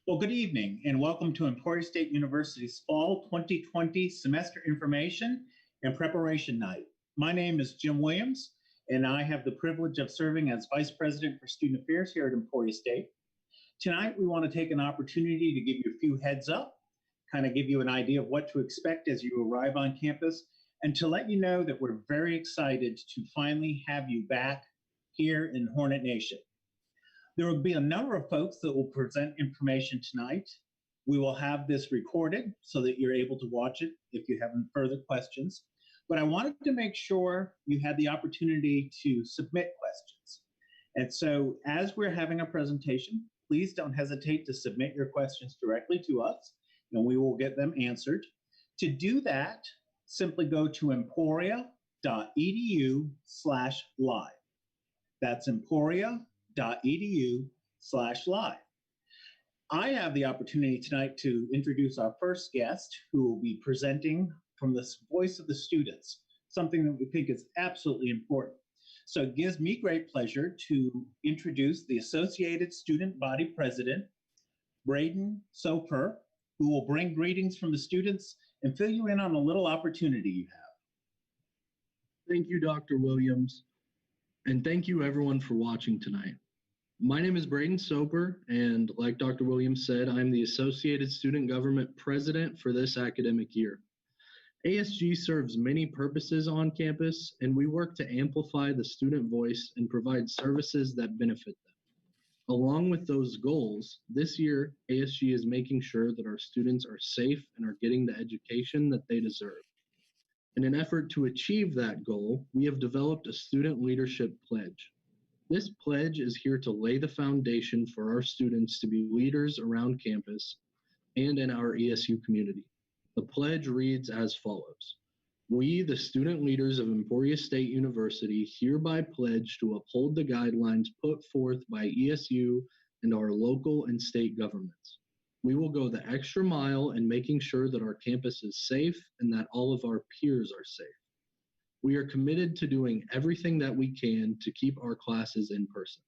Well, good evening and welcome to Emporia State University's Fall 2020 Semester Information and Preparation Night. My name is Jim Williams, and I have the privilege of serving as Vice President for Student Affairs here at Emporia State. Tonight, we want to take an opportunity to give you a few heads up, kind of give you an idea of what to expect as you arrive on campus, and to let you know that we're very excited to finally have you back here in Hornet Nation. There will be a number of folks that will present information tonight. We will have this recorded so that you're able to watch it if you have any further questions. But I wanted to make sure you had the opportunity to submit questions. And so as we're having a presentation, please don't hesitate to submit your questions directly to us, and we will get them answered. To do that, simply go to emporia.edu/live. That's emporia.edu/live. I have the opportunity tonight to introduce our first guest who will be presenting from the voice of the students, something that we think is absolutely important. So it gives me great pleasure to introduce the Associated Student Body President, Braden Soper, who will bring greetings from the students and fill you in on a little opportunity you have. Thank you, Dr. Williams, and thank you everyone for watching tonight. My name is Braden Soper, and like Dr. Williams said, I'm the Associated Student Government President for this academic year. ASG serves many purposes on campus, and we work to amplify the student voice and provide services that benefit them. Along with those goals, this year, ASG is making sure that our students are safe and are getting the education that they deserve. In an effort to achieve that goal, we have developed a student leadership pledge. This pledge is here to lay the foundation for our students to be leaders around campus and in our ESU community. The pledge reads as follows. We, the student leaders of Emporia State University, hereby pledge to uphold the guidelines put forth by ESU and our local and state governments. We will go the extra mile in making sure that our campus is safe and that all of our peers are safe. We are committed to doing everything that we can to keep our classes in person.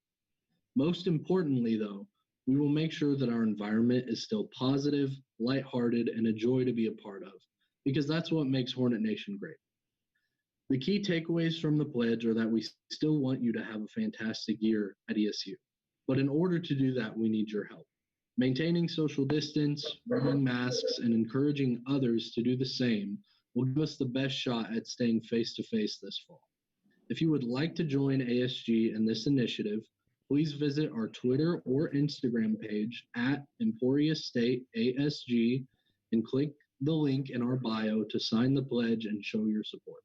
Most importantly, though, we will make sure that our environment is still positive, lighthearted, and a joy to be a part of, because that's what makes Hornet Nation great. The key takeaways from the pledge are that we still want you to have a fantastic year at ESU. But in order to do that, we need your help. Maintaining social distance, wearing masks, and encouraging others to do the same will give us the best shot at staying face-to-face this fall. If you would like to join ASG in this initiative, please visit our Twitter or Instagram page at Emporia State ASG and click the link in our bio to sign the pledge and show your support.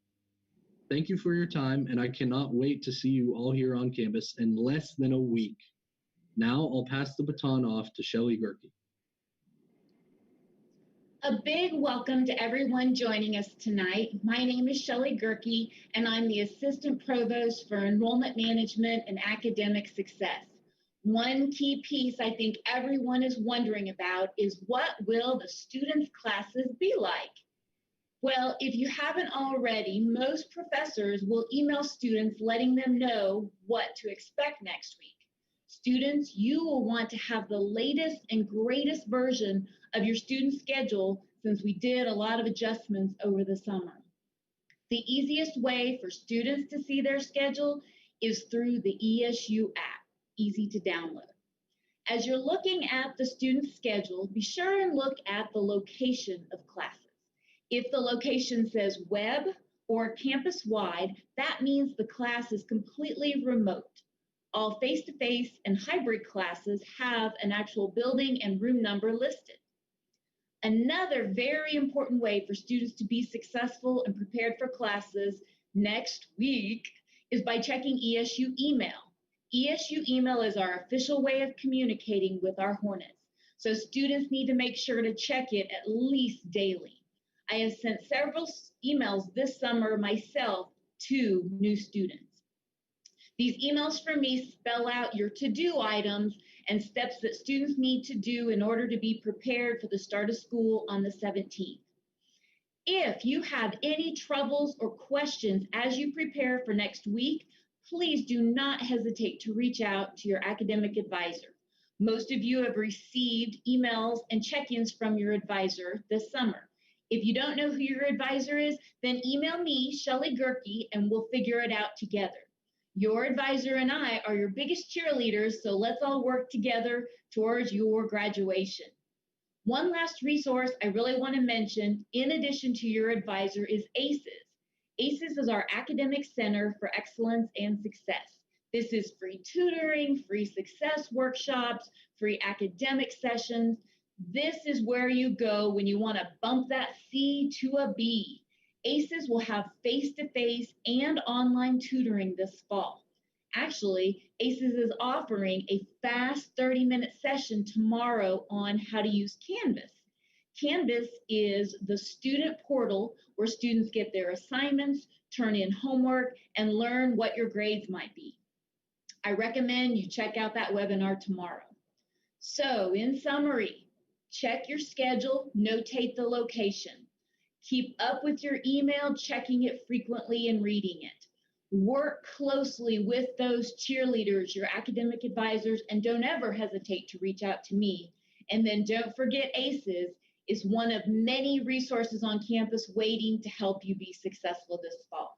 Thank you for your time, and I cannot wait to see you all here on campus in less than a week. Now I'll pass the baton off to Shelly Gerke. A big welcome to everyone joining us tonight. My name is Shelly Gerke, and I'm the Assistant Provost for Enrollment Management and Academic Success. One key piece I think everyone is wondering about is, what will the students' classes be like? Well, if you haven't already, most professors will email students letting them know what to expect next week. Students, you will want to have the latest and greatest version of your student schedule, since we did a lot of adjustments over the summer. The easiest way for students to see their schedule is through the ESU app, easy to download. As you're looking at the student schedule, be sure and look at the location of classes. If the location says web or campus-wide, that means the class is completely remote. All face-to-face and hybrid classes have an actual building and room number listed. Another very important way for students to be successful and prepared for classes next week is by checking ESU email. ESU email is our official way of communicating with our Hornets, so students need to make sure to check it at least daily. I have sent several emails this summer myself to new students. These emails for me spell out your to-do items and steps that students need to do in order to be prepared for the start of school on the 17th. If you have any troubles or questions as you prepare for next week, please do not hesitate to reach out to your academic advisor. Most of you have received emails and check-ins from your advisor this summer. If you don't know who your advisor is, then email me, Shelly Gerke, and we'll figure it out together. Your advisor and I are your biggest cheerleaders, so let's all work together towards your graduation. One last resource I really want to mention, in addition to your advisor, is ACES. ACES is our Academic Center for Excellence and Success. This is free tutoring, free success workshops, free academic sessions. This is where you go when you want to bump that C to a B. ACES will have face-to-face and online tutoring this fall. Actually, ACES is offering a fast 30-minute session tomorrow on how to use Canvas. Canvas is the student portal where students get their assignments, turn in homework, and learn what your grades might be. I recommend you check out that webinar tomorrow. So, in summary, check your schedule, notate the location. Keep up with your email, checking it frequently and reading it. Work closely with those cheerleaders, your academic advisors, and don't ever hesitate to reach out to me. And then don't forget ACES is one of many resources on campus waiting to help you be successful this fall.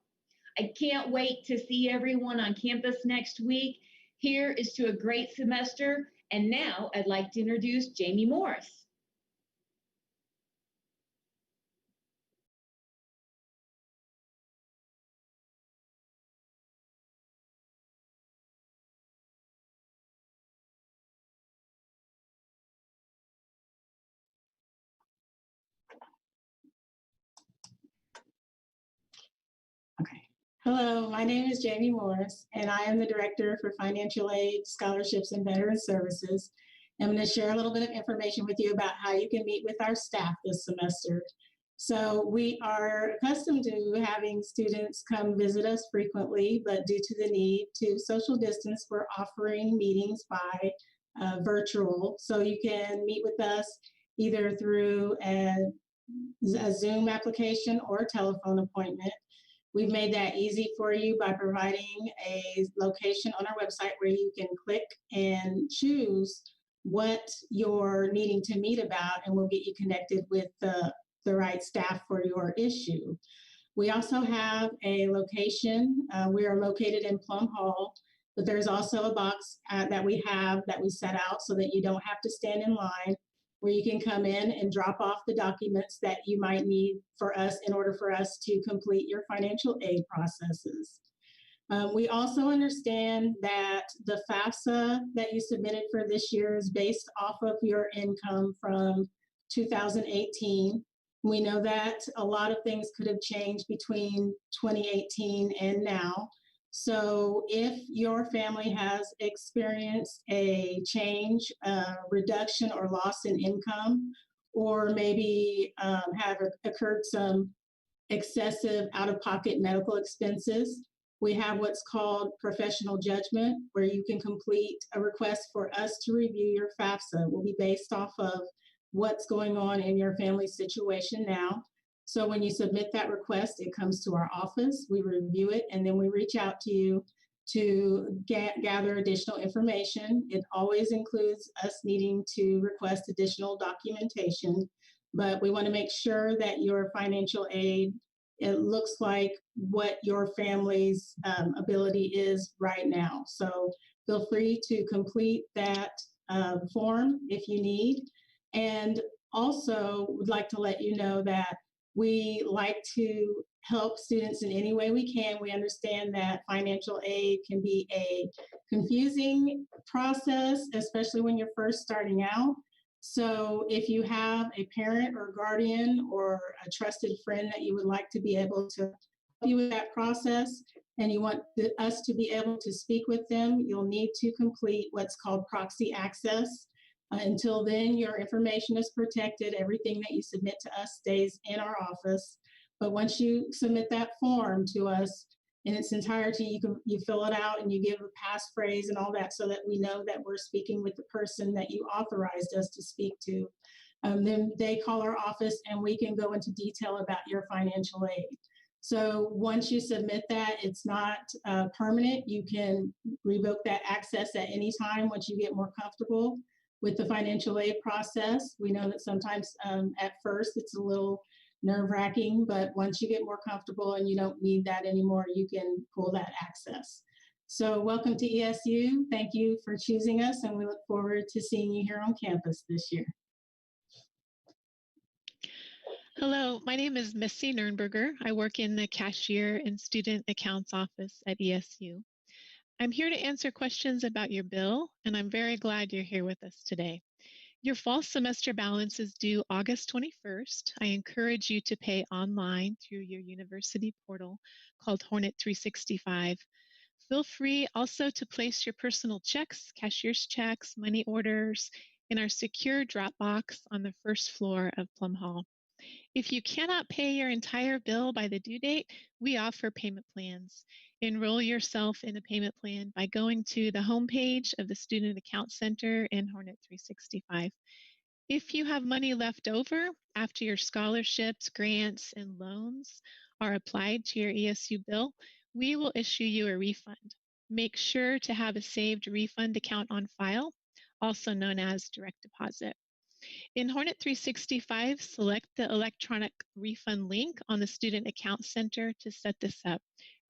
I can't wait to see everyone on campus next week. Here is to a great semester. And now I'd like to introduce Jamie Morris. Hello, my name is Jamie Morris, and I am the Director for Financial Aid, Scholarships, and Veteran Services. I'm going to share a little bit of information with you about how you can meet with our staff this semester. So we are accustomed to having students come visit us frequently, but due to the need to social distance, we're offering meetings by virtual. So you can meet with us either through a Zoom application or a telephone appointment. We've made that easy for you by providing a location on our website where you can click and choose what you're needing to meet about, and we'll get you connected with the right staff for your issue. We also have a location. We are located in Plum Hall, but there's also a box that we set out so that you don't have to stand in line, where you can come in and drop off the documents that you might need for us in order for us to complete your financial aid processes. We also understand that the FAFSA that you submitted for this year is based off of your income from 2018. We know that a lot of things could have changed between 2018 and now. So if your family has experienced a change, reduction or loss in income, or maybe have occurred some excessive out-of-pocket medical expenses, we have what's called professional judgment, where you can complete a request for us to review your FAFSA. It will be based off of what's going on in your family situation now. So when you submit that request, it comes to our office, we review it, and then we reach out to you to gather additional information. It always includes us needing to request additional documentation, but we want to make sure that your financial aid, it looks like what your family's ability is right now. So feel free to complete that form if you need. And also would like to let you know that we like to help students in any way we can. We understand that financial aid can be a confusing process, especially when you're first starting out. So if you have a parent or guardian or a trusted friend that you would like to be able to help you with that process, and you want us to be able to speak with them, you'll need to complete what's called proxy access. Until then, your information is protected. Everything that you submit to us stays in our office. But once you submit that form to us in its entirety, you fill it out and you give a passphrase and all that, so that we know that we're speaking with the person that you authorized us to speak to. Then they call our office and we can go into detail about your financial aid. So once you submit that, it's not permanent. You can revoke that access at any time once you get more comfortable with the financial aid process. We know that sometimes at first it's a little nerve-wracking, but once you get more comfortable and you don't need that anymore, you can pull that access. So welcome to ESU. Thank you for choosing us, and we look forward to seeing you here on campus this year. Hello, my name is Missy Nernberger. I work in the Cashier and Student Accounts Office at ESU. I'm here to answer questions about your bill, and I'm very glad you're here with us today. Your fall semester balance is due August 21st. I encourage you to pay online through your university portal called Hornet 365. Feel free also to place your personal checks, cashier's checks, money orders in our secure drop box on the first floor of Plum Hall. If you cannot pay your entire bill by the due date, we offer payment plans. Enroll yourself in a payment plan by going to the homepage of the Student Account Center in Hornet 365. If you have money left over after your scholarships, grants, and loans are applied to your ESU bill, we will issue you a refund. Make sure to have a saved refund account on file, also known as direct deposit. In Hornet 365, select the electronic refund link on the Student Account Center to set this up.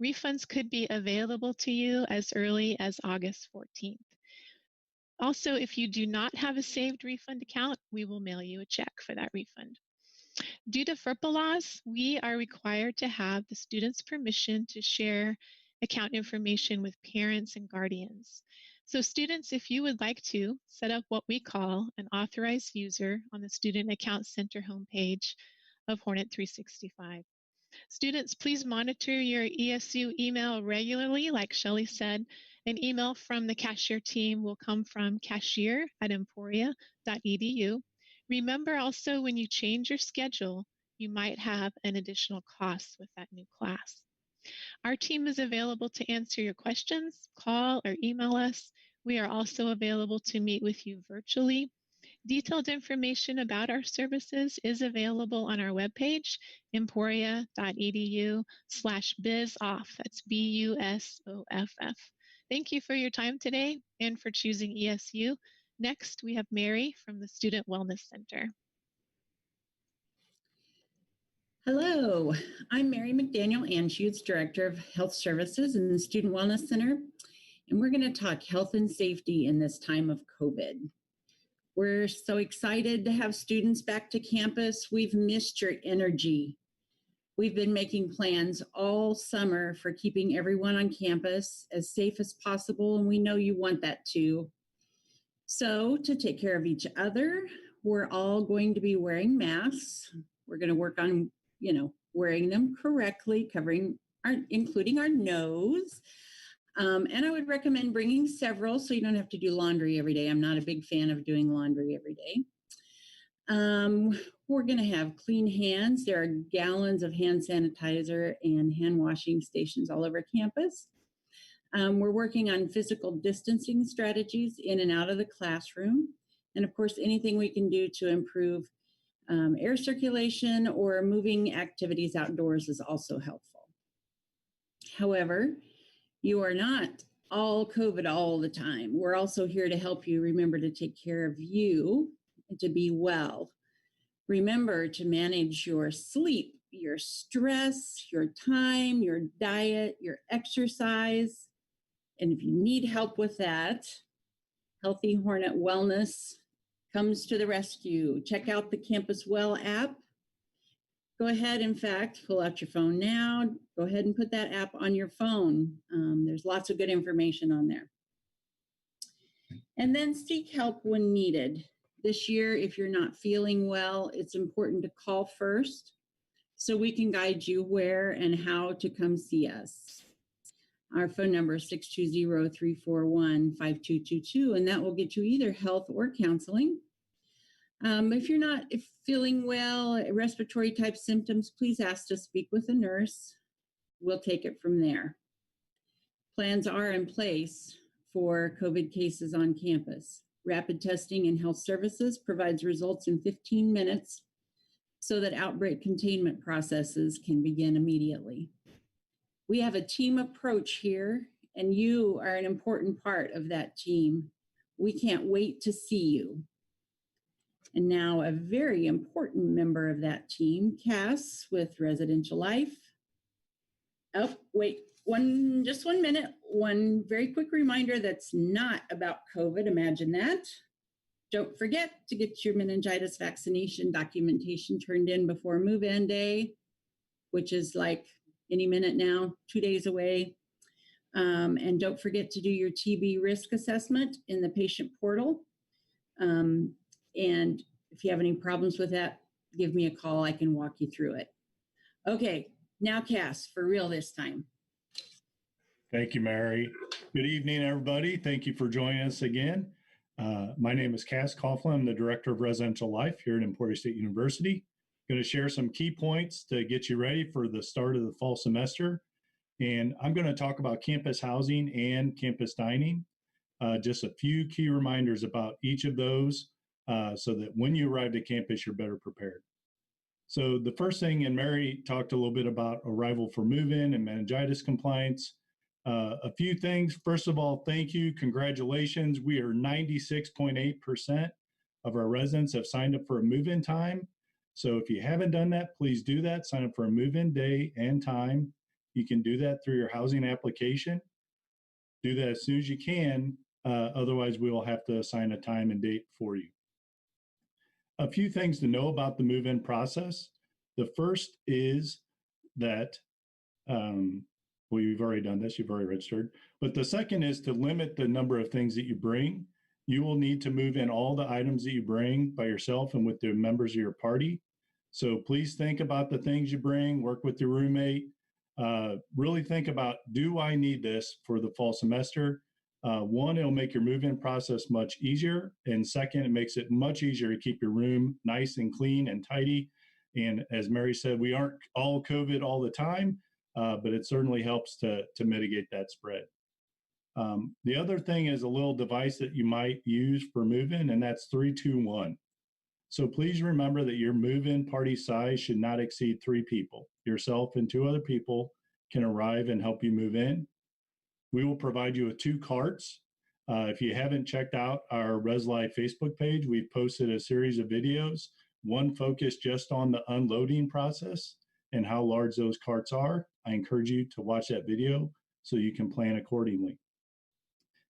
Refunds could be available to you as early as August 14th. Also, if you do not have a saved refund account, we will mail you a check for that refund. Due to FERPA laws, we are required to have the student's permission to share account information with parents and guardians. So students, if you would like to set up what we call an authorized user on the Student Account Center homepage of Hornet 365. Students, please monitor your ESU email regularly. Like Shelley said, an email from the cashier team will come from cashier@emporia.edu. Remember also, when you change your schedule, you might have an additional cost with that new class. Our team is available to answer your questions, call or email us. We are also available to meet with you virtually. Detailed information about our services is available on our webpage, emporia.edu/bizoff. That's BUSOFF. Thank you for your time today and for choosing ESU. Next, we have Mary from the Student Wellness Center. Hello, I'm Mary McDaniel Anschutz, Director of Health Services in the Student Wellness Center, and we're going to talk health and safety in this time of COVID. We're so excited to have students back to campus. We've missed your energy. We've been making plans all summer for keeping everyone on campus as safe as possible, and we know you want that too. So to take care of each other, we're all going to be wearing masks. We're going to work on, wearing them correctly, including our nose. And I would recommend bringing several so you don't have to do laundry every day. I'm not a big fan of doing laundry every day. We're going to have clean hands. There are gallons of hand sanitizer and hand washing stations all over campus. We're working on physical distancing strategies in and out of the classroom. And of course, anything we can do to improve air circulation or moving activities outdoors is also helpful. However, you are not all COVID all the time. We're also here to help you remember to take care of you and to be well. Remember to manage your sleep, your stress, your time, your diet, your exercise. And if you need help with that, Healthy Hornet Wellness comes to the rescue. Check out the Campus Well app. Go ahead, in fact, pull out your phone now. Go ahead and put that app on your phone. There's lots of good information on there. And then seek help when needed. This year, if you're not feeling well, it's important to call first so we can guide you where and how to come see us. Our phone number is 620-341-5222, and that will get you either health or counseling. If you're not feeling well, respiratory type symptoms, please ask to speak with a nurse. We'll take it from there. Plans are in place for COVID cases on campus. Rapid testing in health services provides results in 15 minutes so that outbreak containment processes can begin immediately. We have a team approach here, and you are an important part of that team. We can't wait to see you. And now a very important member of that team, Cass with Residential Life. Oh, wait, just 1 minute. One very quick reminder that's not about COVID, imagine that. Don't forget to get your meningitis vaccination documentation turned in before move-in day, which is like any minute now, 2 days away. And don't forget to do your TB risk assessment in the patient portal. And if you have any problems with that, give me a call. I can walk you through it. Okay, now Cass, for real this time. Thank you, Mary. Good evening, everybody. Thank you for joining us again. My name is Cass Coughlin. I'm the Director of Residential Life here at Emporia State University. Going to share some key points to get you ready for the start of the fall semester. And I'm going to talk about campus housing and campus dining. Just a few key reminders about each of those so that when you arrive at campus, you're better prepared. So the first thing, and Mary talked a little bit about arrival for move-in and meningitis compliance. A few things. First of all, thank you. Congratulations. We are 96.8% of our residents have signed up for a move-in time. So if you haven't done that, please do that. Sign up for a move-in day and time. You can do that through your housing application. Do that as soon as you can. Otherwise, we will have to assign a time and date for you. A few things to know about the move-in process. The first is that, well, you've already done this, you've already registered. But the second is to limit the number of things that you bring. You will need to move in all the items that you bring by yourself and with the members of your party. So please think about the things you bring, work with your roommate. Really think about, do I need this for the fall semester? One, it'll make your move-in process much easier. And second, it makes it much easier to keep your room nice and clean and tidy. And as Mary said, we aren't all COVID all the time, but it certainly helps to mitigate that spread. The other thing is a little device that you might use for move-in, and that's 3-2-1. So please remember that your move-in party size should not exceed 3 people. Yourself and 2 other people can arrive and help you move in. We will provide you with 2 carts. If you haven't checked out our ResLife Facebook page, we've posted a series of videos, one focused just on the unloading process and how large those carts are. I encourage you to watch that video so you can plan accordingly.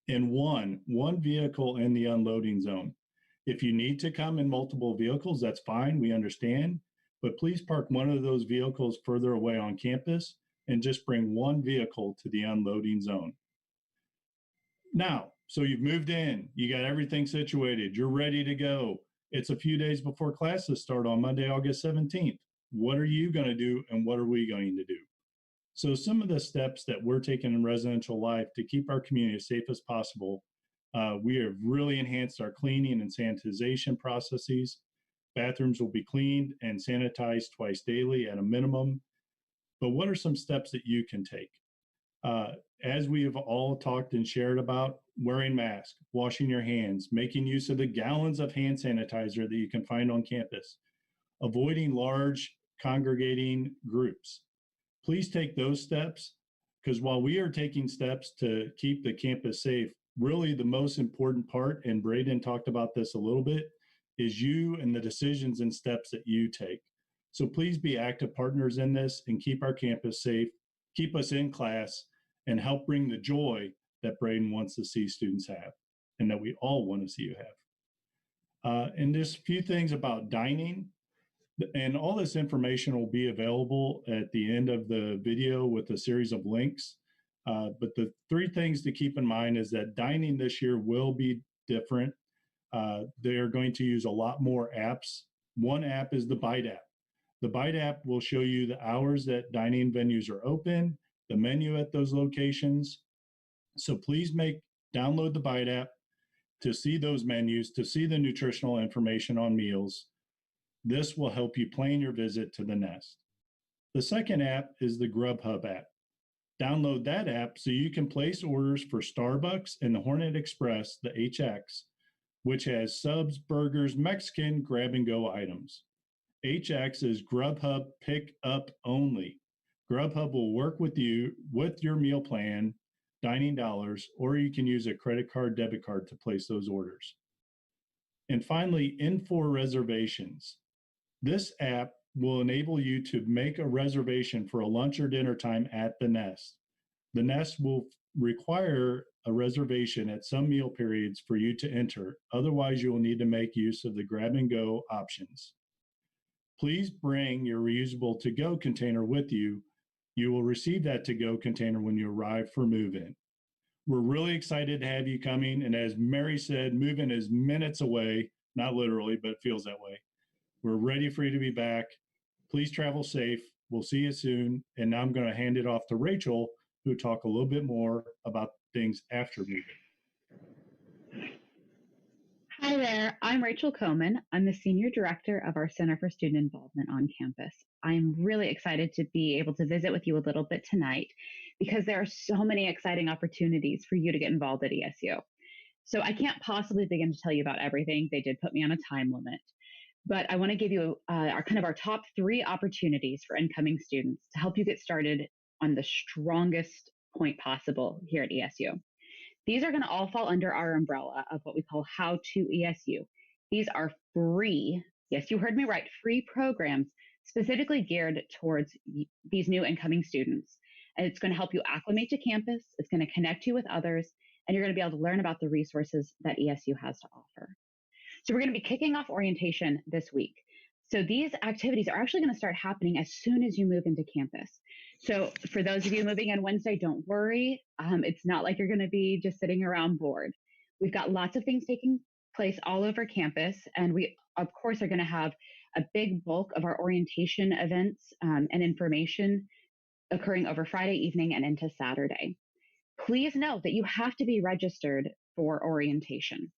And one vehicle in the unloading zone. If you need to come in multiple vehicles, that's fine, we understand, but please park one of those vehicles further away on campus and just bring 1 vehicle to the unloading zone. Now, so you've moved in, you got everything situated, you're ready to go. It's a few days before classes start on Monday, August 17th. What are you going to do and what are we going to do? So some of the steps that we're taking in residential life to keep our community as safe as possible, we have really enhanced our cleaning and sanitization processes. Bathrooms will be cleaned and sanitized twice daily at a minimum. But what are some steps that you can take? As we have all talked and shared about, wearing masks, washing your hands, making use of the gallons of hand sanitizer that you can find on campus, avoiding large congregating groups. Please take those steps, because while we are taking steps to keep the campus safe, really the most important part, and Braden talked about this a little bit, is you and the decisions and steps that you take. So please be active partners in this and keep our campus safe, keep us in class, and help bring the joy that Braden wants to see students have and that we all want to see you have. And just a few things about dining. And all this information will be available at the end of the video with a series of links. But the 3 things to keep in mind is that dining this year will be different. They are going to use a lot more apps. One app is the Bite app. The Bite app will show you the hours that dining venues are open, the menu at those locations. So please download the Bite app to see those menus, to see the nutritional information on meals. This will help you plan your visit to the nest. The second app is the Grubhub app. Download that app so you can place orders for Starbucks and the Hornet Express, the HX, which has subs, burgers, Mexican grab-and-go items. HX is Grubhub pick up only. Grubhub will work with you with your meal plan, dining dollars, or you can use a credit card, debit card to place those orders. And finally, Infor Reservations. This app will enable you to make a reservation for a lunch or dinner time at the nest. The nest will require a reservation at some meal periods for you to enter. Otherwise, you will need to make use of the grab-and-go options. Please bring your reusable to-go container with you. You will receive that to-go container when you arrive for move-in. We're really excited to have you coming. And as Mary said, move-in is minutes away, not literally, but it feels that way. We're ready for you to be back. Please travel safe. We'll see you soon. And now I'm going to hand it off to Rachel, who will talk a little bit more about things after moving. Hi there, I'm Rachel Coman. I'm the Senior Director of our Center for Student Involvement on campus. I'm really excited to be able to visit with you a little bit tonight because there are so many exciting opportunities for you to get involved at ESU. So I can't possibly begin to tell you about everything. They did put me on a time limit. But I want to give you our top 3 opportunities for incoming students to help you get started on the strongest point possible here at ESU. These are going to all fall under our umbrella of what we call How to ESU. These are free, yes, you heard me right, free programs specifically geared towards these new incoming students. And it's going to help you acclimate to campus, it's going to connect you with others, and you're going to be able to learn about the resources that ESU has to offer. So we're going to be kicking off orientation this week. So these activities are actually going to start happening as soon as you move into campus. So for those of you moving in Wednesday, don't worry. It's not like you're going to be just sitting around bored. We've got lots of things taking place all over campus. And we, of course, are going to have a big bulk of our orientation events and information occurring over Friday evening and into Saturday. Please note that you have to be registered for orientation.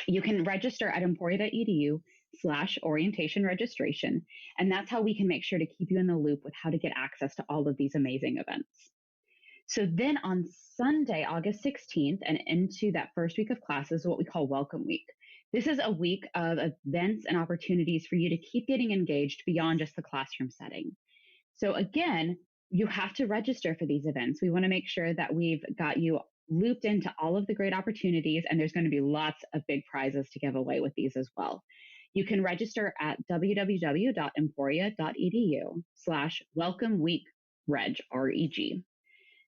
You can register at emporia.edu/orientation registration, and that's how we can make sure to keep you in the loop with how to get access to all of these amazing events. So then on Sunday, August 16th, and into that first week of classes, what we call Welcome Week. This is a week of events and opportunities for you to keep getting engaged beyond just the classroom setting. So again, you have to register for these events. We want to make sure that we've got you looped into all of the great opportunities, and there's going to be lots of big prizes to give away with these as well. You can register at www.emporia.edu/welcome week reg, REG.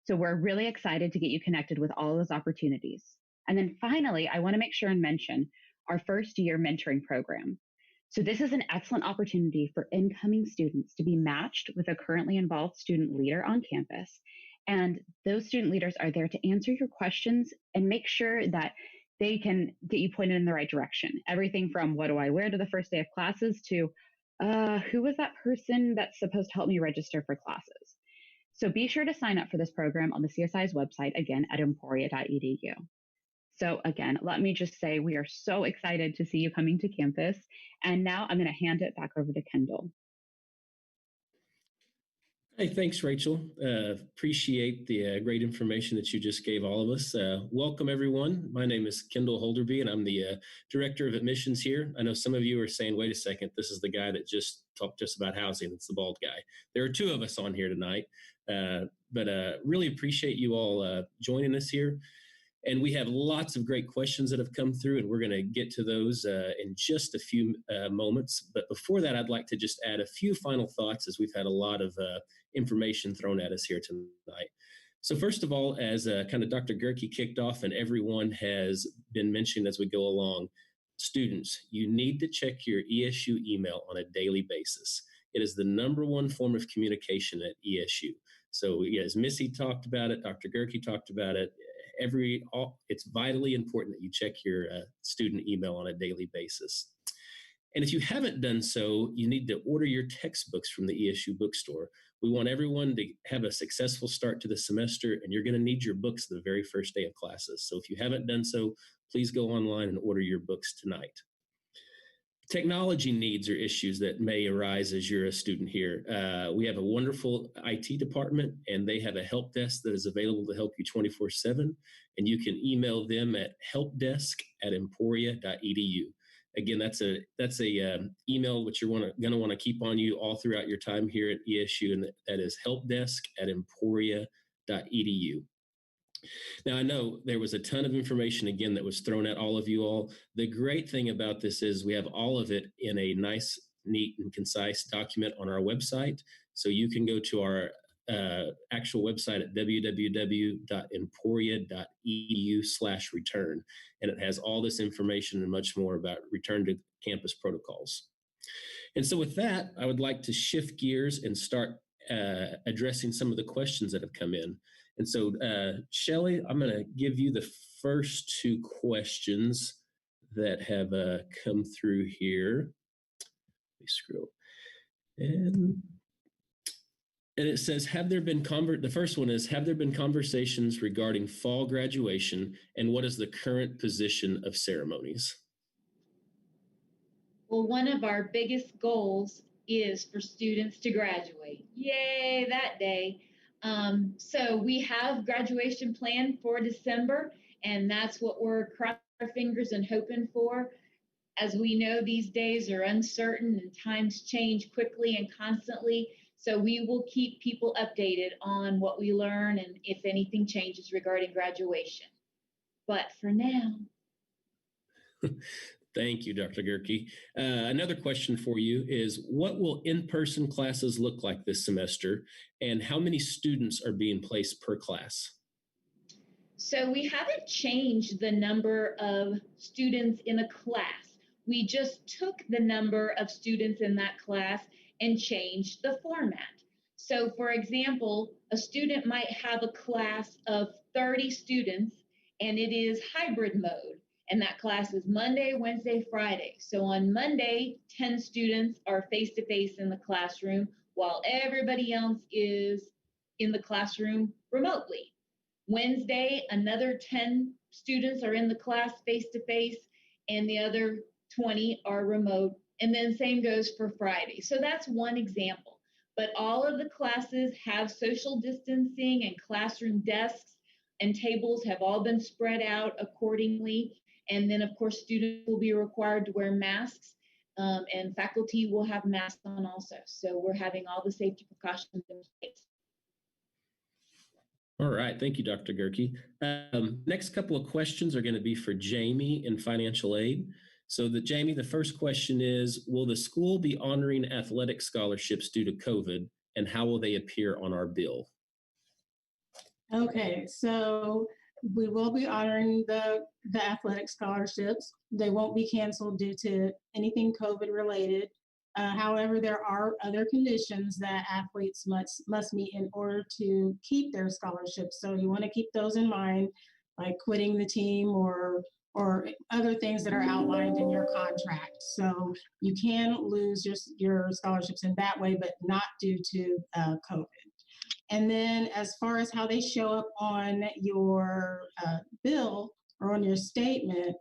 So we're really excited to get you connected with all of those opportunities. And then finally, I want to make sure and mention our first year mentoring program. So this is an excellent opportunity for incoming students to be matched with a currently involved student leader on campus. And those student leaders are there to answer your questions and make sure that they can get you pointed in the right direction. Everything from what do I wear to the first day of classes to who was that person that's supposed to help me register for classes. So be sure to sign up for this program on the CSI's website, again, at emporia.edu. So again, let me just say we are so excited to see you coming to campus. And now I'm going to hand it back over to Kendall. Hey, thanks, Rachel. Appreciate the great information that you just gave all of us. Welcome, everyone. My name is Kendall Holderby, and I'm the Director of Admissions here. I know some of you are saying, wait a second, this is the guy that just talked to us about housing. It's the bald guy. There are two of us on here tonight, but really appreciate you all joining us here. And we have lots of great questions that have come through, and we're going to get to those in just a few moments. But before that, I'd like to just add a few final thoughts, as we've had a lot of information thrown at us here tonight. So first of all, as kind of Dr. Gerke kicked off and everyone has been mentioned as we go along, students, you need to check your ESU email on a daily basis. It is the #1 form of communication at ESU. So as Missy talked about it, Dr. Gerke talked about it, it's vitally important that you check your student email on a daily basis. And if you haven't done so, you need to order your textbooks from the ESU bookstore. We want everyone to have a successful start to the semester, and you're going to need your books the very first day of classes. So if you haven't done so, please go online and order your books tonight. Technology needs or issues that may arise as you're a student here. We have a wonderful IT department, and they have a help desk that is available to help you 24/7. And you can email them at helpdesk@emporia.edu. Again, that's a email which you're going to want to keep on you all throughout your time here at ESU, and that is helpdesk@emporia.edu. Now, I know there was a ton of information, again, that was thrown at all of you all. The great thing about this is we have all of it in a nice, neat, and concise document on our website. So you can go to our actual website at www.emporia.edu/return. And it has all this information and much more about return to campus protocols. And so with that, I would like to shift gears and start addressing some of the questions that have come in. And so, Shelley, I'm going to give you the first two questions that have come through here. Let me scroll. And it says, the first one is, have there been conversations regarding fall graduation, and what is the current position of ceremonies? Well, one of our biggest goals is for students to graduate. Yay, that day. So we have graduation planned for December, and that's what we're crossing our fingers and hoping for. As we know, these days are uncertain and times change quickly and constantly. So we will keep people updated on what we learn and if anything changes regarding graduation. But for now. Thank you, Dr. Gerke. Another question for you is, what will in-person classes look like this semester, and how many students are being placed per class? So we haven't changed the number of students in a class. We just took the number of students in that class and changed the format. So for example, a student might have a class of 30 students, and it is hybrid mode. And that class is Monday, Wednesday, Friday. So on Monday, 10 students are face-to-face in the classroom while everybody else is in the classroom remotely. Wednesday, another 10 students are in the class face-to-face and the other 20 are remote. And then same goes for Friday. So that's one example. But all of the classes have social distancing, and classroom desks and tables have all been spread out accordingly. And then, of course, students will be required to wear masks, and faculty will have masks on also. So we're having all the safety precautions in place. All right. Thank you, Dr. Gerke. Next couple of questions are going to be for Jamie in financial aid. So Jamie, the first question is, will the school be honoring athletic scholarships due to COVID, and how will they appear on our bill? Okay, so we will be honoring the athletic scholarships. They won't be canceled due to anything COVID related. However, there are other conditions that athletes must meet in order to keep their scholarships. So you want to keep those in mind, like quitting the team or other things that are outlined in your contract. So you can lose your scholarships in that way, but not due to COVID. And then as far as how they show up on your bill or on your statement,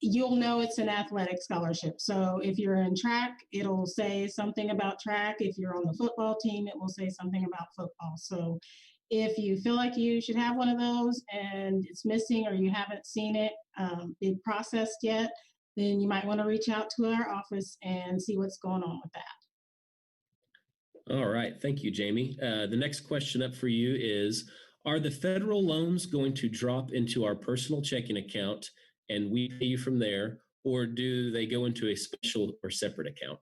you'll know it's an athletic scholarship. So if you're in track, it'll say something about track. If you're on the football team, it will say something about football. So if you feel like you should have one of those and it's missing, or you haven't seen it be processed yet, then you might want to reach out to our office and see what's going on with that. All right. Thank you, Jamie. The next question up for you is, are the federal loans going to drop into our personal checking account and we pay you from there, or do they go into a special or separate account?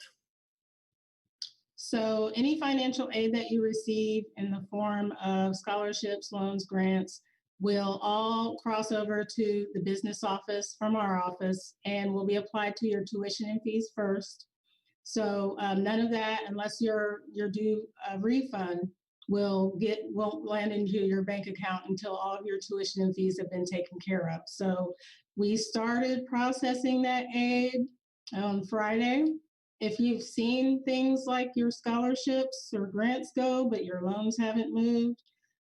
So any financial aid that you receive in the form of scholarships, loans, grants will all cross over to the business office from our office and will be applied to your tuition and fees first. So none of that, unless you're due a refund, won't land into your bank account until all of your tuition and fees have been taken care of. So we started processing that aid on Friday. If you've seen things like your scholarships or grants go, but your loans haven't moved,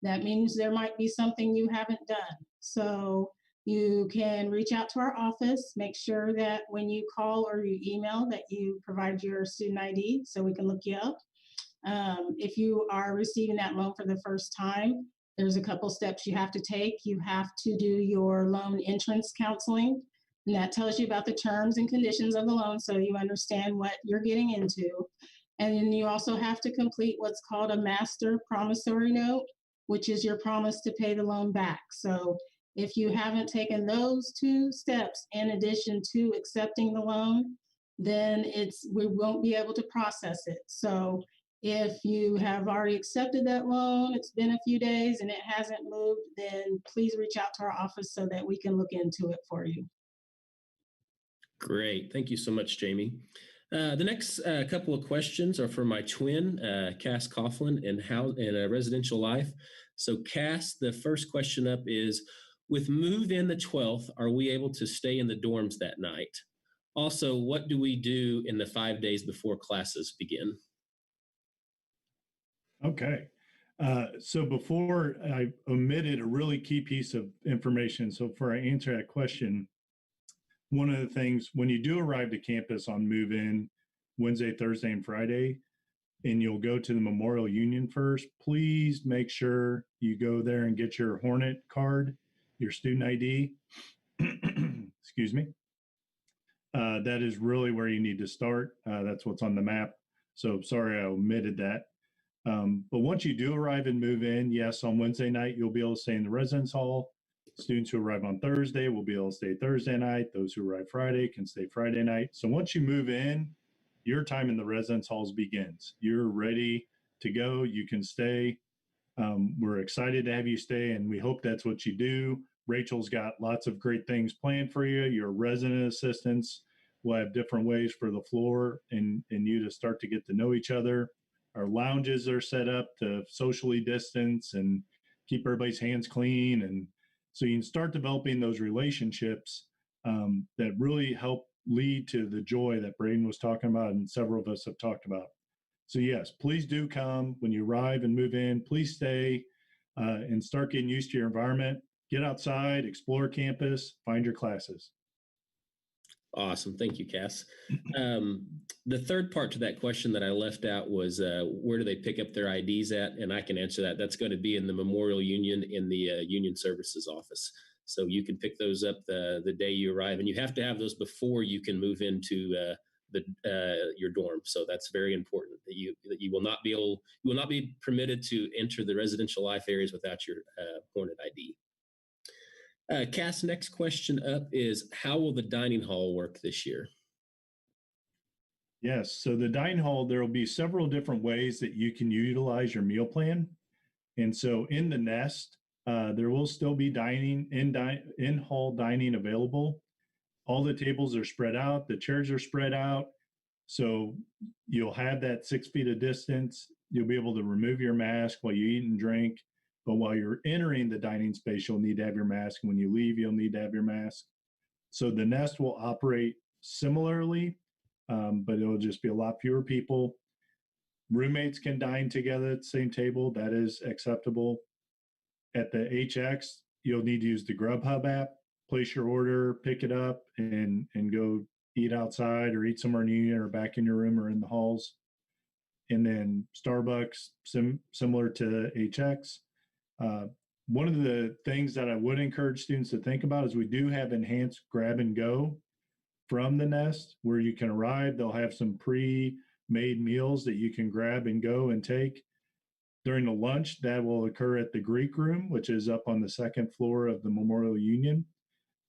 that means there might be something you haven't done. So you can reach out to our office, make sure that when you call or you email that you provide your student ID so we can look you up. If you are receiving that loan for the first time, there's a couple steps you have to take. You have to do your loan entrance counseling, and that tells you about the terms and conditions of the loan so you understand what you're getting into. And then you also have to complete what's called a master promissory note, which is your promise to pay the loan back. So if you haven't taken those two steps in addition to accepting the loan, then we won't be able to process it. So if you have already accepted that loan, it's been a few days and it hasn't moved, then please reach out to our office so that we can look into it for you. Great. Thank you so much, Jamie. The next couple of questions are for my twin, Cass Coughlin, in Residential Life. So Cass, the first question up is, with move in the 12th, are we able to stay in the dorms that night? Also, what do we do in the 5 days before classes begin? Okay. So before, I omitted a really key piece of information. So for I answer that question, one of the things, when you do arrive to campus on move-in Wednesday, Thursday, and Friday, and you'll go to the Memorial Union first, please make sure you go there and get your Hornet card, your student ID. Excuse me. That is really where you need to start. That's what's on the map. So sorry I omitted that. But once you do arrive and move in, yes, on Wednesday night, you'll be able to stay in the residence hall. Students who arrive on Thursday will be able to stay Thursday night. Those who arrive Friday can stay Friday night. So once you move in, your time in the residence halls begins. You're ready to go. You can stay. We're excited to have you stay, and we hope that's what you do. Rachel's got lots of great things planned for you. Your resident assistants will have different ways for the floor and you to start to get to know each other. Our lounges are set up to socially distance and keep everybody's hands clean. And So you can start developing those relationships that really help lead to the joy that Braden was talking about and several of us have talked about. So yes, please do come when you arrive and move in. Please stay and start getting used to your environment. Get outside, explore campus, find your classes. Awesome. Thank you, Cass. The third part to that question that I left out was where do they pick up their IDs at? And I can answer that. That's going to be in the Memorial Union in the Union Services office. So you can pick those up the day you arrive, and you have to have those before you can move into your dorm. So that's very important that you will not be permitted to enter the residential life areas without your Hornet ID. Cass, next question up is, how will the dining hall work this year? Yes, so the dining hall, there will be several different ways that you can utilize your meal plan. And so in the nest, there will still be dining, in-hall dining available. All the tables are spread out, the chairs are spread out. So you'll have that 6 feet of distance. You'll be able to remove your mask while you eat and drink. But while you're entering the dining space, you'll need to have your mask. When you leave, you'll need to have your mask. So the nest will operate similarly, but it'll just be a lot fewer people. Roommates can dine together at the same table. That is acceptable. At the HX, you'll need to use the Grubhub app, place your order, pick it up, and go eat outside or eat somewhere in Union or back in your room or in the halls. And then Starbucks, similar to HX. One of the things that I would encourage students to think about is we do have enhanced grab and go from the nest where you can arrive. They'll have some pre-made meals that you can grab and go and take. During the lunch, that will occur at the Greek room, which is up on the second floor of the Memorial Union.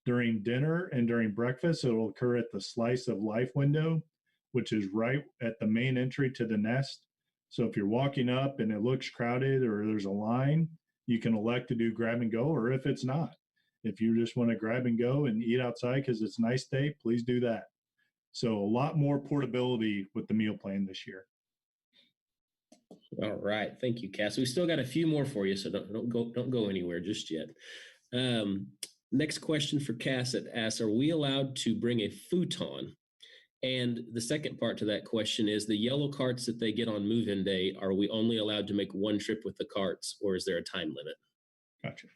During dinner and during breakfast, it will occur at the Slice of Life window, which is right at the main entry to the nest. So if you're walking up and it looks crowded or there's a line, you can elect to do grab and go, or if it's not, if you just want to grab and go and eat outside because it's a nice day, please do that. So a lot more portability with the meal plan this year. All right, thank you, Cass. We still got a few more for you, so don't go anywhere just yet. Next question for Cass asks, are we allowed to bring a futon? And the second part to that question is, the yellow carts that they get on move-in day, are we only allowed to make one trip with the carts, or is there a time limit? Gotcha.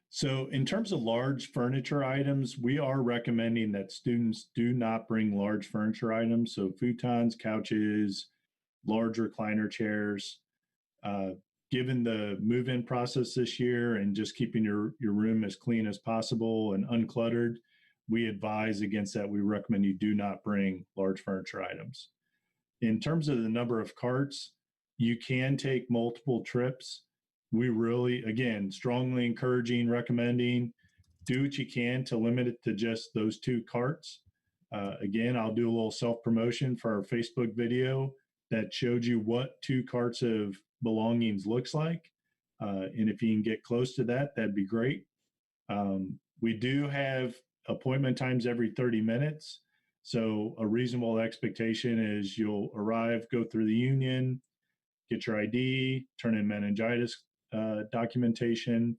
So in terms of large furniture items, we are recommending that students do not bring large furniture items. So futons, couches, large recliner chairs. Given the move-in process this year and just keeping your room as clean as possible and uncluttered, we advise against that. We recommend you do not bring large furniture items. In terms of the number of carts, you can take multiple trips. We really, again, strongly encouraging, recommending, do what you can to limit it to just those 2 carts. Again, I'll do a little self-promotion for our Facebook video that showed you what 2 carts of belongings looks like. And if you can get close to that, that'd be great. We do have appointment times every 30 minutes. So a reasonable expectation is you'll arrive, go through the union, get your ID, turn in meningitis documentation,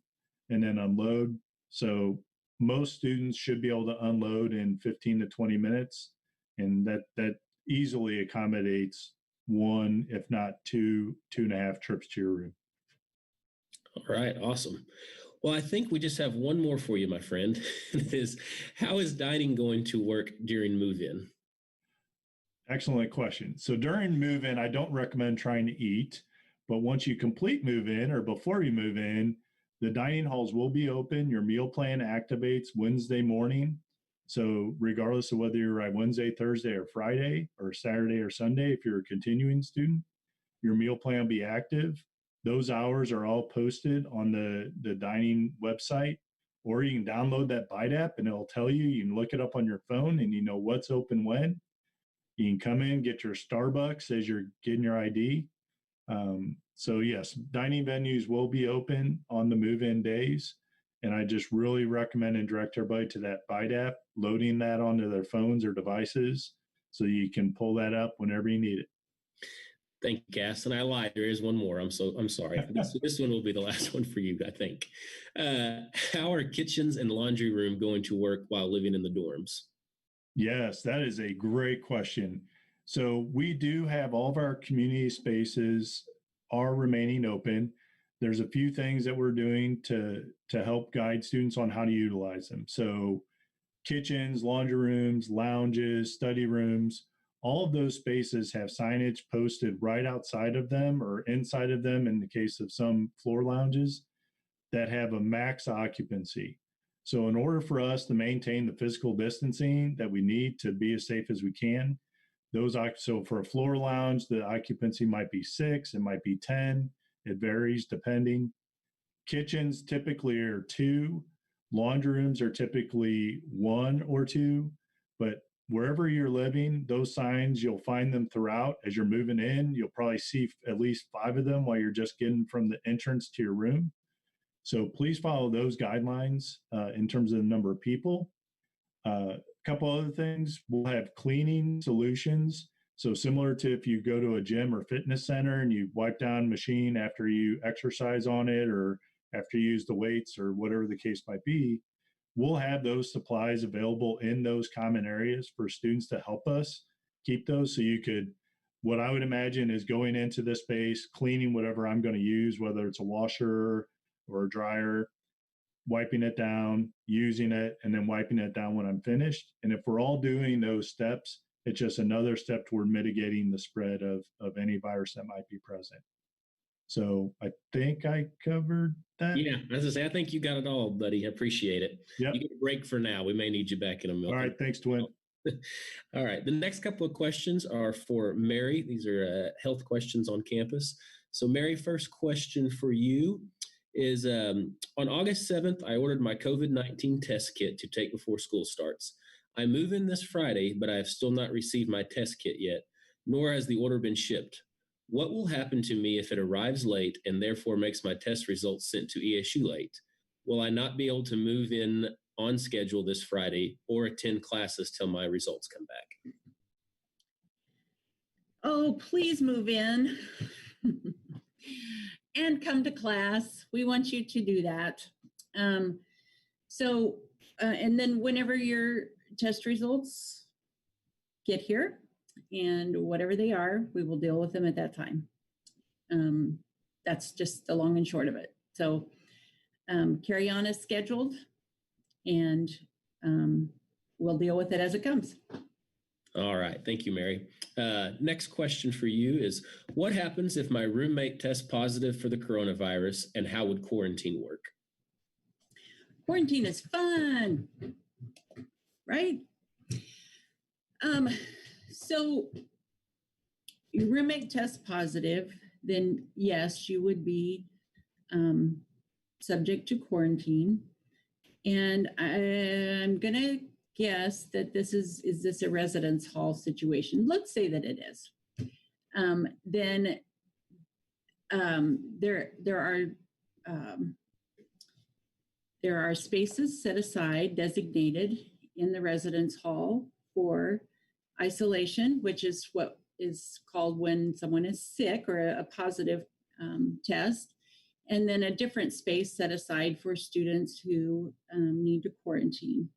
and then unload. So most students should be able to unload in 15 to 20 minutes. And that easily accommodates 1, if not 2.5 trips to your room. All right, awesome. Well, I think we just have one more for you, my friend. It is, how is dining going to work during move-in? Excellent question. So during move-in, I don't recommend trying to eat, but once you complete move-in or before you move in, the dining halls will be open. Your meal plan activates Wednesday morning. So regardless of whether you arrive Wednesday, Thursday, or Friday, or Saturday or Sunday, if you're a continuing student, your meal plan will be active. Those hours are all posted on the dining website, or you can download that Bite app and it'll tell you. You can look it up on your phone and you know what's open when. You can come in, get your Starbucks as you're getting your ID. So yes, dining venues will be open on the move-in days. And I just really recommend and direct everybody to that Bite app, loading that onto their phones or devices so you can pull that up whenever you need it. Thank you, Cass. And I lied. There is one more. I'm sorry. This one will be the last one for you, I think. How are kitchens and laundry room going to work while living in the dorms? Yes, that is a great question. So we do have all of our community spaces are remaining open. There's a few things that we're doing to help guide students on how to utilize them. So kitchens, laundry rooms, lounges, study rooms, all of those spaces have signage posted right outside of them or inside of them in the case of some floor lounges that have a max occupancy. So in order for us to maintain the physical distancing that we need to be as safe as we can, so for a floor lounge, the occupancy might be 6, it might be 10, it varies depending. Kitchens typically are 2, laundry rooms are typically 1 or 2, but wherever you're living, those signs, you'll find them throughout. As you're moving in, you'll probably see at least 5 of them while you're just getting from the entrance to your room. So please follow those guidelines in terms of the number of people. A couple other things, we'll have cleaning solutions. So similar to if you go to a gym or fitness center and you wipe down machine after you exercise on it or after you use the weights or whatever the case might be, we'll have those supplies available in those common areas for students to help us keep those. So you could, what I would imagine is going into this space, cleaning whatever I'm going to use, whether it's a washer or a dryer, wiping it down, using it, and then wiping it down when I'm finished. And if we're all doing those steps, it's just another step toward mitigating the spread of any virus that might be present. So I think I covered that. Yeah, as I say, I think you got it all, buddy. I appreciate it. Yep. You get a break for now. We may need you back in a minute. All right. Thanks, Twin. All right. The next couple of questions are for Mary. These are health questions on campus. So Mary, first question for you is on August 7th, I ordered my COVID-19 test kit to take before school starts. I move in this Friday, but I have still not received my test kit yet, nor has the order been shipped. What will happen to me if it arrives late and therefore makes my test results sent to ESU late? Will I not be able to move in on schedule this Friday or attend classes till my results come back? Oh, please move in and come to class. We want you to do that. And then whenever your test results get here, and whatever they are, we will deal with them at that time. That's just the long and short of it. So carry on as scheduled, and we'll deal with it as it comes. All right. Thank you, Mary. Next question for you is, what happens if my roommate tests positive for the coronavirus, and how would quarantine work? Quarantine is fun, right? So your roommate tests positive, then yes, you would be subject to quarantine. And I'm going to guess that this is this a residence hall situation? Let's say that it is. Then there are spaces set aside, designated in the residence hall for isolation, which is what is called when someone is sick or a positive test, and then a different space set aside for students who need to quarantine.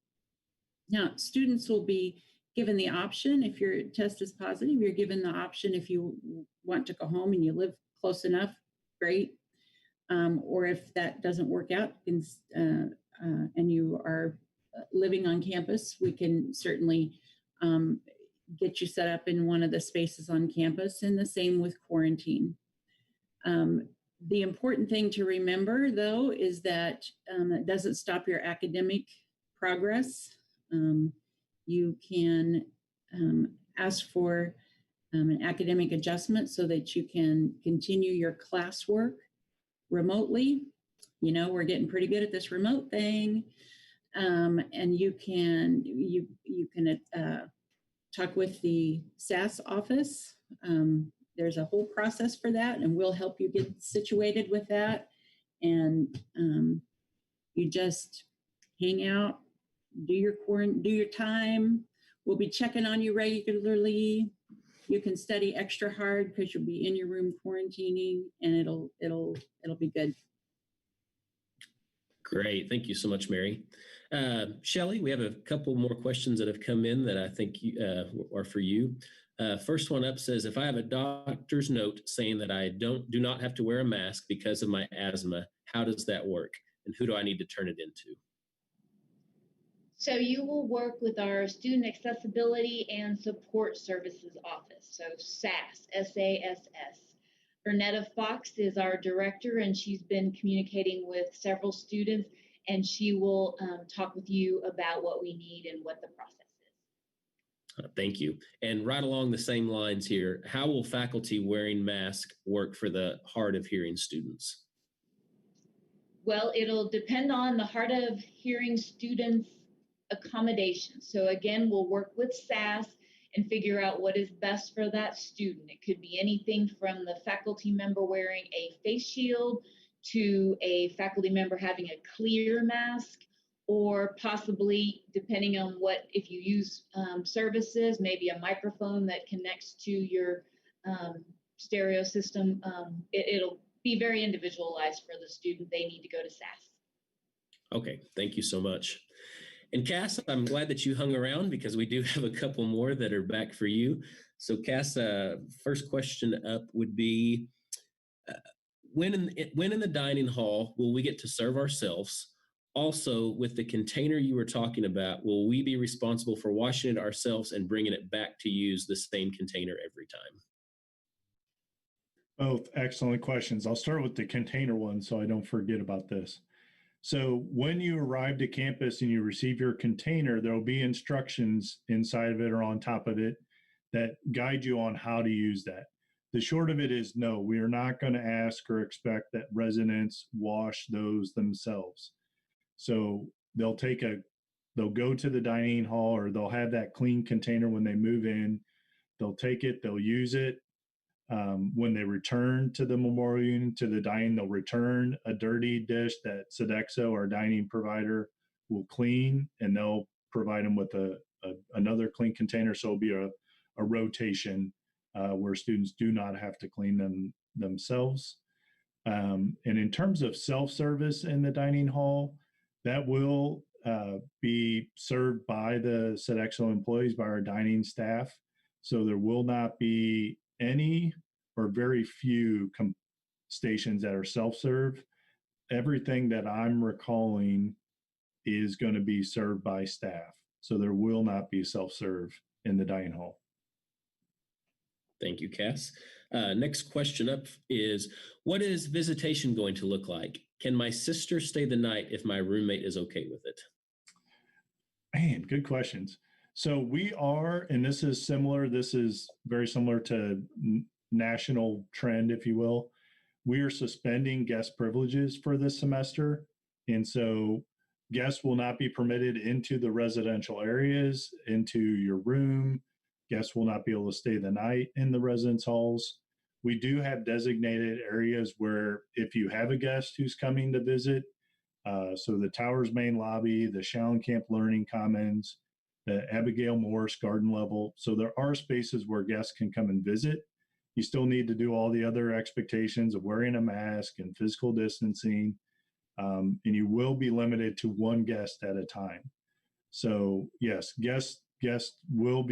Now, students will be given the option, if your test is positive, you're given the option if you want to go home and you live close enough, great. Or if that doesn't work out and you are living on campus, we can certainly get you set up in one of the spaces on campus, and the same with quarantine. The important thing to remember, though, is that it doesn't stop your academic progress. You can ask for an academic adjustment so that you can continue your classwork remotely. You know, we're getting pretty good at this remote thing. And you can talk with the SAS office. There's a whole process for that, and we'll help you get situated with that. And you just hang out, do your time. We'll be checking on you regularly. You can study extra hard because you'll be in your room quarantining, and it'll be good. Great. Thank you so much, Mary. Shelley, we have a couple more questions that have come in that I think are for you. First one up says, if I have a doctor's note saying that I do not have to wear a mask because of my asthma, how does that work? And who do I need to turn it into? So you will work with our Student Accessibility and Support Services Office, so SAS, S-A-S-S. Bernetta Fox is our director, and she's been communicating with several students, and she will talk with you about what we need and what the process is. Thank you. And right along the same lines here, how will faculty wearing masks work for the hard of hearing students? Well, it'll depend on the hard of hearing students' accommodation. So again, we'll work with SAS and figure out what is best for that student. It could be anything from the faculty member wearing a face shield to a faculty member having a clear mask, or possibly, depending on what, if you use services, maybe a microphone that connects to your stereo system. It'll be very individualized for the student. They need to go to SAS. Okay, thank you so much. And Cass, I'm glad that you hung around because we do have a couple more that are back for you. So Cass, first question up would be, when in the dining hall will we get to serve ourselves? Also, with the container you were talking about, will we be responsible for washing it ourselves and bringing it back to use the same container every time? Both excellent questions. I'll start with the container one so I don't forget about this. So when you arrive to campus and you receive your container, there will be instructions inside of it or on top of it that guide you on how to use that. The short of it is no, we are not going to ask or expect that residents wash those themselves. So they'll go to the dining hall, or they'll have that clean container when they move in. They'll take it, they'll use it. When they return to the memorial unit, to the dining, they'll return a dirty dish that Sodexo, our dining provider, will clean, and they'll provide them with another clean container. So it'll be a rotation where students do not have to clean them themselves. And in terms of self-service in the dining hall, that will be served by the Sodexo employees, by our dining staff. So there will not be any or very few stations that are self-serve. Everything that I'm recalling is going to be served by staff. So there will not be self-serve in the dining hall. Thank you, Cass. Next question up is, what is visitation going to look like? Can my sister stay the night if my roommate is okay with it? Man, good questions. So we are, and this is very similar to national trend, if you will. We are suspending guest privileges for this semester. And so guests will not be permitted into the residential areas, into your room. Guests will not be able to stay the night in the residence halls. We do have designated areas where if you have a guest who's coming to visit, so the Towers main lobby, the Schallenkamp Learning Commons, the Abigail Morse garden level. So there are spaces where guests can come and visit. You still need to do all the other expectations of wearing a mask and physical distancing. And you will be limited to one guest at a time. So yes, guests will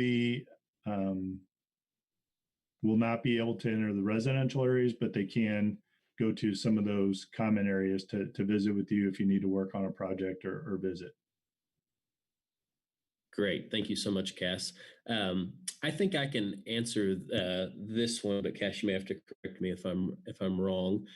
not be able to enter the residential areas, but they can go to some of those common areas to visit with you if you need to work on a project or visit. Great. Thank you so much, Cass. I think I can answer this one, but Cass, you may have to correct me if I'm wrong.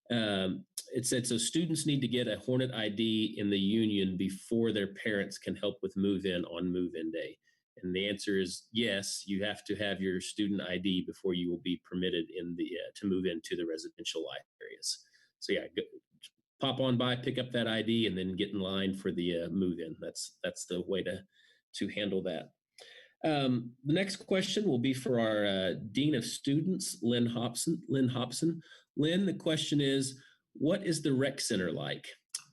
It said, so students need to get a Hornet ID in the union before their parents can help with move-in on move-in day. And the answer is yes, you have to have your student ID before you will be permitted to move into the residential life areas. So yeah, pop on by, pick up that ID, and then get in line for the move-in. That's the way to handle that. The next question will be for our Dean of Students, Lynn Hobson. Lynn, the question is, what is the rec center like?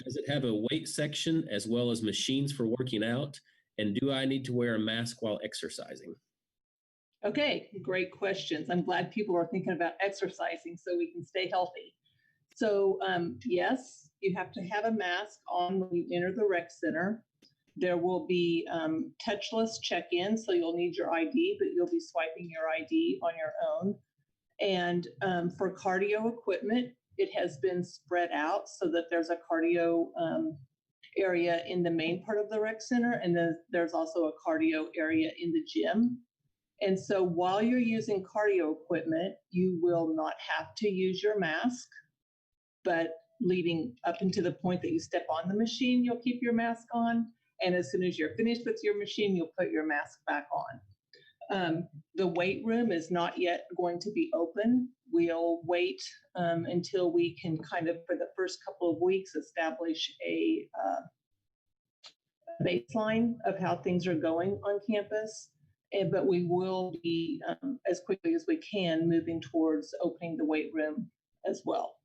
Does it have a weight section as well as machines for working out? And do I need to wear a mask while exercising? Okay, great questions. I'm glad people are thinking about exercising so we can stay healthy. So yes, you have to have a mask on when you enter the rec center. There will be touchless check-in, so you'll need your ID, but you'll be swiping your ID on your own. And for cardio equipment, it has been spread out so that there's a cardio area in the main part of the rec center, and then there's also a cardio area in the gym. And so while you're using cardio equipment, you will not have to use your mask, but leading up into the point that you step on the machine, you'll keep your mask on. And as soon as you're finished with your machine, you'll put your mask back on. The weight room is not yet going to be open. We'll wait until we can kind of, for the first couple of weeks, establish a baseline of how things are going on campus. But we will be, as quickly as we can, moving towards opening the weight room as well.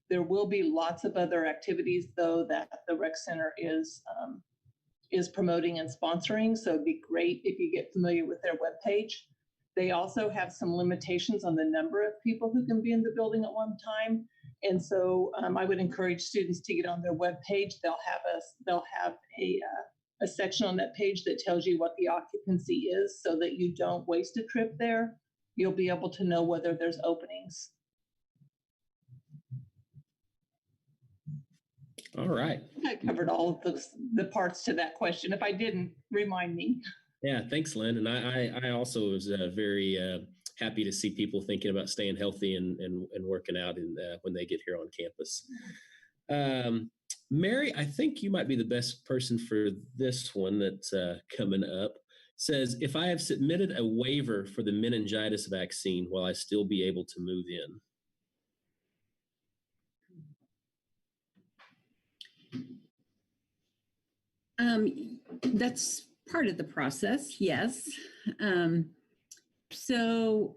There will be lots of other activities, though, that the rec center is promoting and sponsoring. So it'd be great if you get familiar with their webpage. They also have some limitations on the number of people who can be in the building at one time. And so I would encourage students to get on their webpage. They'll have a section on that page that tells you what the occupancy is so that you don't waste a trip there. You'll be able to know whether there's openings. All right. I covered all of the parts to that question. If I didn't, remind me. Yeah, thanks, Lynn. And I also was very happy to see people thinking about staying healthy and working out when they get here on campus. Mary, I think you might be the best person for this one that's coming up. Says, if I have submitted a waiver for the meningitis vaccine, will I still be able to move in? That's part of the process, yes. So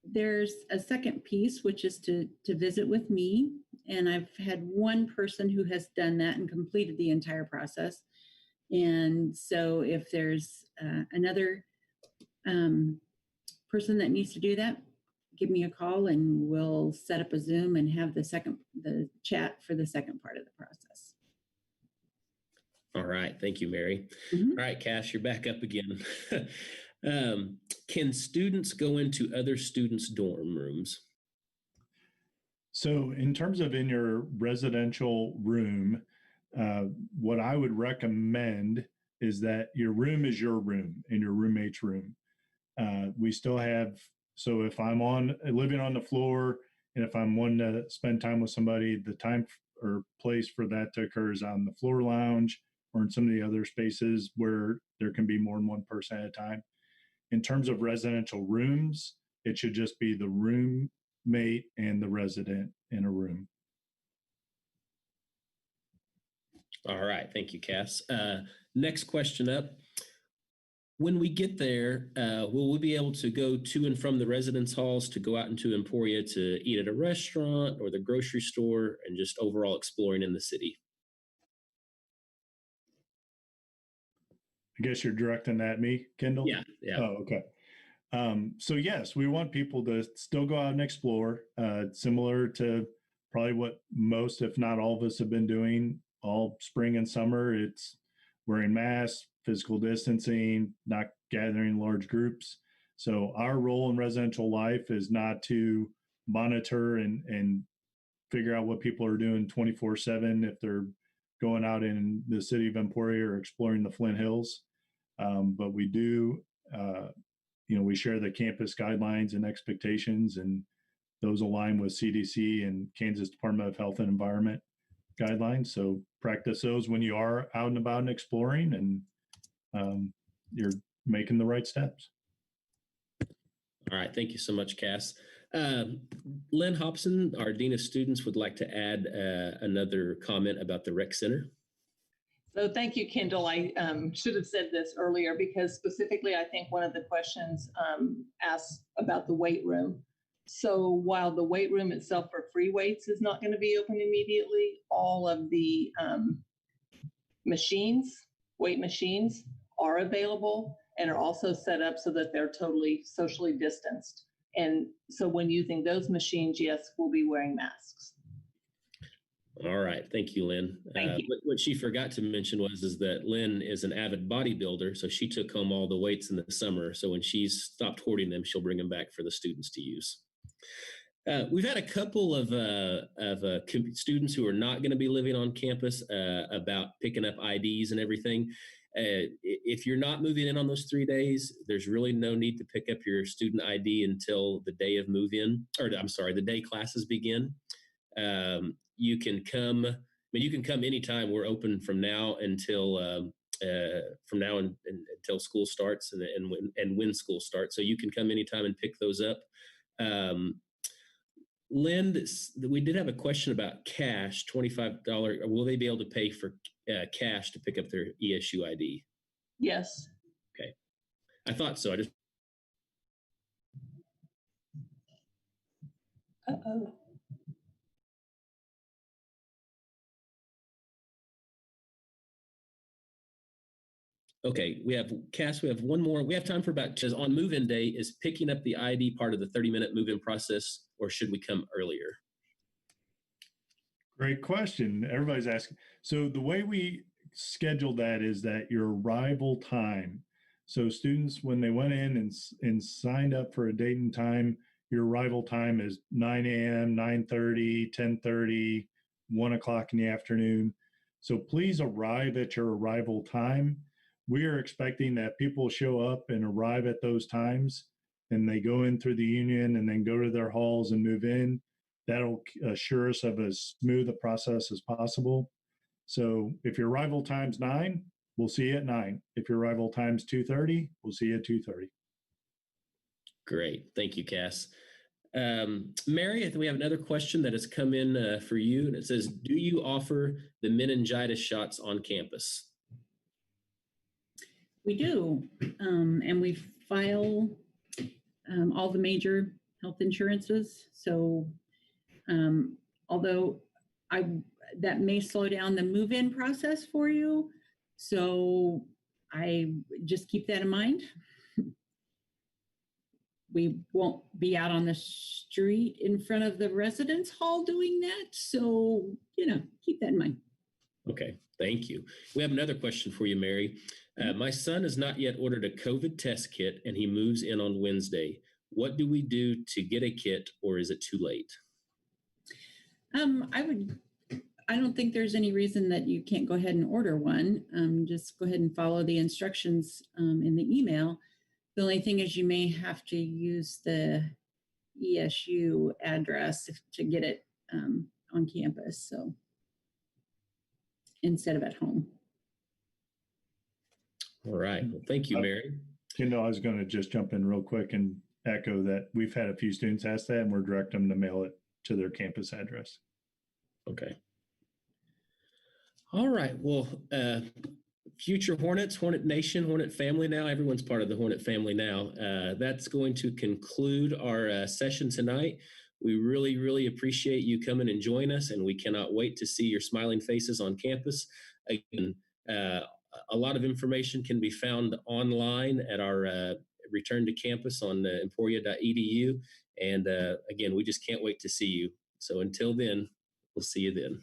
there's a second piece, which is to visit with me. And I've had one person who has done that and completed the entire process. And so if there's another person that needs to do that, give me a call and we'll set up a Zoom and have the chat for the second part of the process. All right. Thank you, Mary. Mm-hmm. All right, Cash, you're back up again. Can students go into other students' dorm rooms? So in terms of in your residential room, what I would recommend is that your room is your room and your roommate's room. We still have, so if I'm living on the floor and if I'm wanting to spend time with somebody, the time or place for that to occur is on the floor lounge or in some of the other spaces where there can be more than one person at a time. In terms of residential rooms, it should just be the roommate and the resident in a room. All right. Thank you, Cass. Next question up. When we get there, will we be able to go to and from the residence halls to go out into Emporia to eat at a restaurant or the grocery store and just overall exploring in the city? I guess you're directing that at me, Kendall? Yeah. Oh, okay. So yes, we want people to still go out and explore, similar to probably what most, if not all of us have been doing all spring and summer. It's wearing masks, physical distancing, not gathering large groups. So our role in residential life is not to monitor and figure out what people are doing 24/7 if they're going out in the city of Emporia or exploring the Flint Hills. But we do, we share the campus guidelines and expectations, and those align with CDC and Kansas Department of Health and Environment guidelines. So practice those when you are out and about and exploring, and you're making the right steps. All right. Thank you so much, Cass. Lynn Hobson, our Dean of Students, would like to add another comment about the rec center. So thank you, Kendall. I should have said this earlier because specifically, I think one of the questions asked about the weight room. So while the weight room itself for free weights is not going to be open immediately, all of the weight machines are available. and are also set up so that they're totally socially distanced. And so when using those machines, yes, we'll be wearing masks. All right. Thank you, Lynn. Thank you. What she forgot to mention is that Lynn is an avid bodybuilder, so she took home all the weights in the summer. So when she's stopped hoarding them, she'll bring them back for the students to use. We've had a couple of students who are not going to be living on campus about picking up IDs and everything. If you're not moving in on those 3 days, there's really no need to pick up your student ID until the day of move-in, or I'm sorry, the day classes begin. You can come. I mean, you can come anytime. We're open from now until until school starts and when school starts. So you can come anytime and pick those up. Lynn, we did have a question about cash, $25. Will they be able to pay for cash to pick up their ESU ID? Yes. Okay. I thought so. Uh-oh. Okay, we have Cass, we have one more. We have time for about, says on move-in day, is picking up the ID part of the 30-minute move-in process, or should we come earlier? Great question. Everybody's asking. So the way we scheduled that is that your arrival time. So students, when they went in and signed up for a date and time, your arrival time is 9 a.m., 9:30, 10:30, 1 o'clock in the afternoon. So please arrive at your arrival time. We are expecting that people show up and arrive at those times, and they go in through the union and then go to their halls and move in. That'll assure us of as smooth a process as possible. So if your arrival time's 9, we'll see you at 9. If your arrival time's 2:30, we'll see you at 2:30. Great. Thank you, Cass. Mary, I think we have another question that has come in for you, and it says, do you offer the meningitis shots on campus? We do, and we file all the major health insurances. So although that may slow down the move-in process for you, so I just keep that in mind. We won't be out on the street in front of the residence hall doing that. So, keep that in mind. Okay, thank you. We have another question for you, Mary. My son has not yet ordered a COVID test kit, and he moves in on Wednesday. What do we do to get a kit, or is it too late? I don't think there's any reason that you can't go ahead and order one. Just go ahead and follow the instructions in the email. The only thing is you may have to use the ESU address to get it on campus. So instead of at home. All right. Well, thank you, Mary. I was going to just jump in real quick and echo that we've had a few students ask that, and we're directing them to mail it to their campus address. Okay. All right. Well, future Hornets, Hornet Nation, Hornet family now. Everyone's part of the Hornet family now. That's going to conclude our session tonight. We really, really appreciate you coming and joining us, and we cannot wait to see your smiling faces on campus. Again, a lot of information can be found online at our return to campus on emporia.edu. And again, we just can't wait to see you. So until then, we'll see you then.